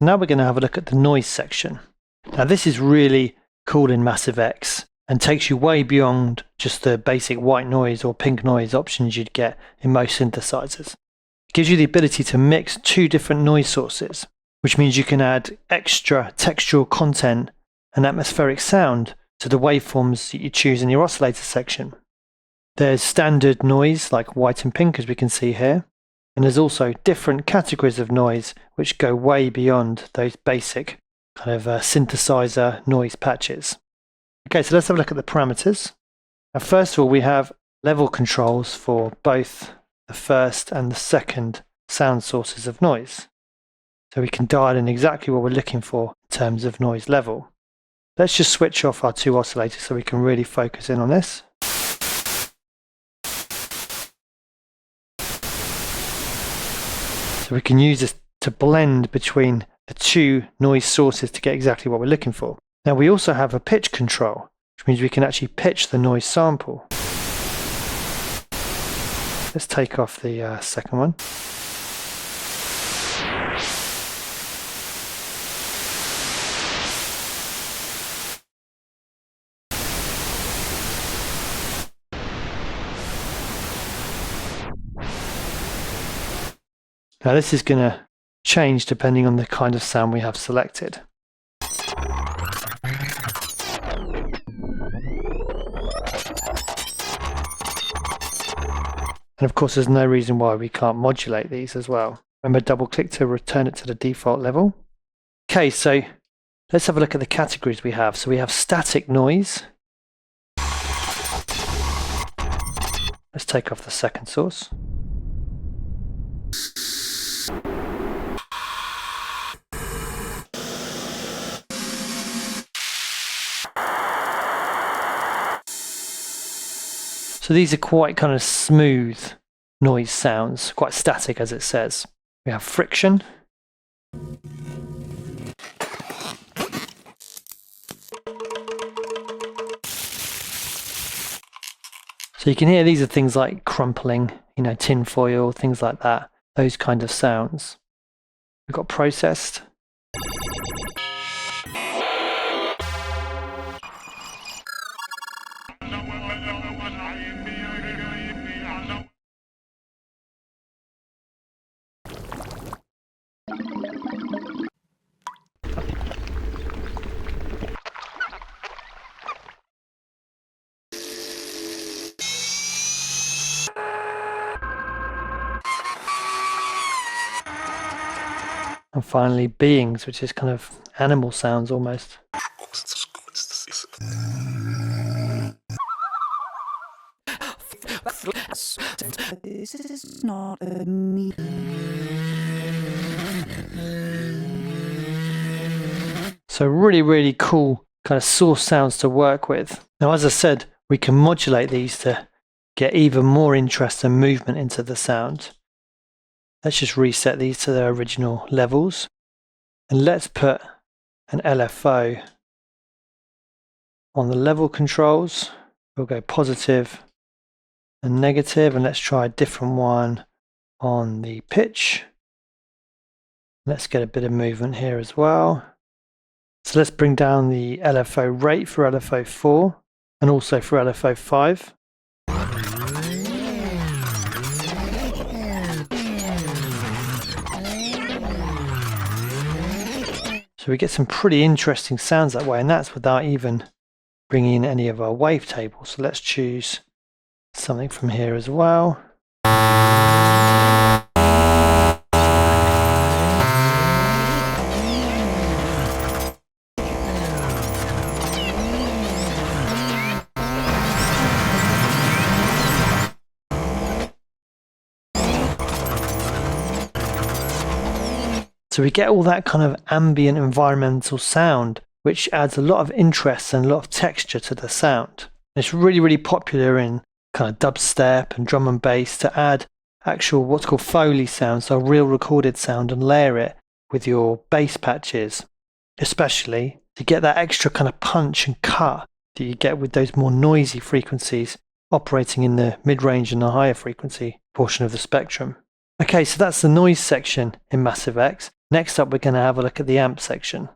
Now we're going to have a look at the noise section. Now this is really cool in Massive X and takes you way beyond just the basic white noise or pink noise options you'd get in most synthesizers. It gives you the ability to mix two different noise sources, which means you can add extra textural content and atmospheric sound to the waveforms that you choose in your oscillator section. There's standard noise like white and pink, as we can see here, and there's also different categories of noise which go way beyond those basic kind of synthesizer noise patches. Okay, so let's have a look at the parameters. Now, first of all, we have level controls for both the first and the second sound sources of noise. So we can dial in exactly what we're looking for in terms of noise level. Let's just switch off our two oscillators so we can really focus in on this. So we can use this to blend between the two noise sources to get exactly what we're looking for. Now we also have a pitch control, which means we can actually pitch the noise sample. Let's take off the second one. Now this is going to change depending on the kind of sound we have selected. And of course there's no reason why we can't modulate these as well. Remember, double click to return it to the default level. Okay, so let's have a look at the categories we have. So we have static noise. Let's take off the second source. So these are quite kind of smooth noise sounds, quite static as it says. We have friction. So you can hear these are things like crumpling, tin foil, things like that, those kind of sounds. We've got processed. And finally, beings, which is kind of animal sounds almost. This is not a me. So really, really cool kind of source sounds to work with. Now, as I said, we can modulate these to get even more interest and movement into the sound. Let's just reset these to their original levels. And let's put an LFO on the level controls. We'll go positive and negative, and let's try a different one on the pitch. Let's get a bit of movement here as well. So let's bring down the LFO rate for LFO 4 and also for LFO 5. So we get some pretty interesting sounds that way, and that's without even bringing in any of our wavetables. So let's choose something from here as well. So we get all that kind of ambient environmental sound, which adds a lot of interest and a lot of texture to the sound. It's really, really popular in kind of dubstep and drum and bass to add actual what's called Foley sound, so real recorded sound, and layer it with your bass patches, especially to get that extra kind of punch and cut that you get with those more noisy frequencies operating in the mid-range and the higher frequency portion of the spectrum. Okay, so that's the noise section in Massive X. Next up, we're going to have a look at the amp section.